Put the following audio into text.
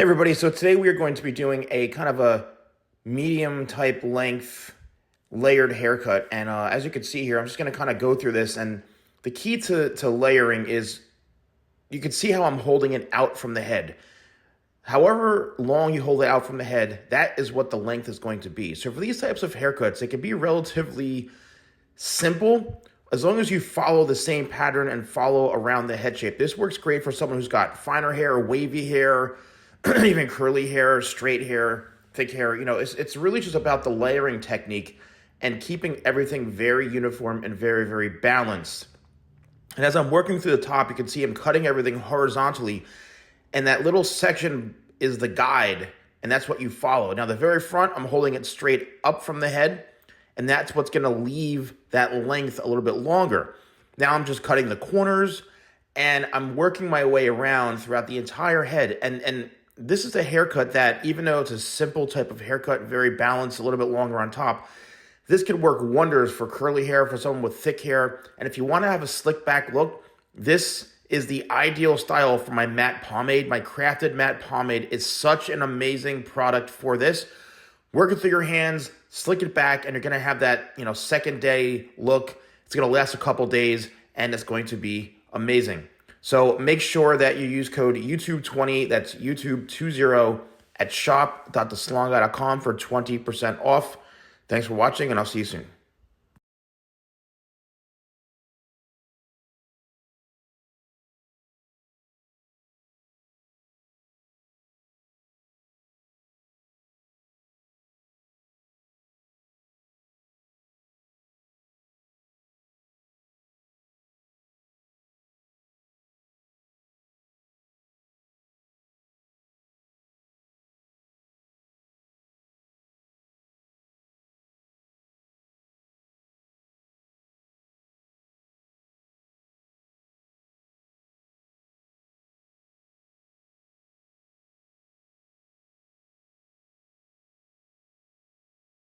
Hey everybody, so today we are going to be doing a kind of a medium type length layered haircut. And as you can see here, I'm just going to kind of go through this. And the key to layering is you can see how I'm holding it out from the head. However long you hold it out from the head, that is what the length is going to be. So for these types of haircuts, it can be relatively simple as long as you follow the same pattern and follow around the head shape. This works great for someone who's got finer hair, wavy hair, even curly hair, straight hair, thick hair. You know, it's really just about the layering technique and keeping everything very uniform and very, very balanced. And as I'm working through the top, you can see I'm cutting everything horizontally, and that little section is the guide, and that's what you follow. Now, the very front, I'm holding it straight up from the head, and that's what's gonna leave that length a little bit longer. Now I'm just cutting the corners, and I'm working my way around throughout the entire head. And this is a haircut that, even though it's a simple type of haircut, very balanced, a little bit longer on top, this can work wonders for curly hair, for someone with thick hair. And if you want to have a slick back look, this is the ideal style for my matte pomade. My crafted matte pomade is such an amazing product for this. Work it through your hands, slick it back, and you're going to have that, second day look. It's going to last a couple days, and it's going to be amazing. So make sure that you use code YouTube20, that's YouTube20 at shop.thesalonguy.com for 20% off. Thanks for watching, and I'll see you soon.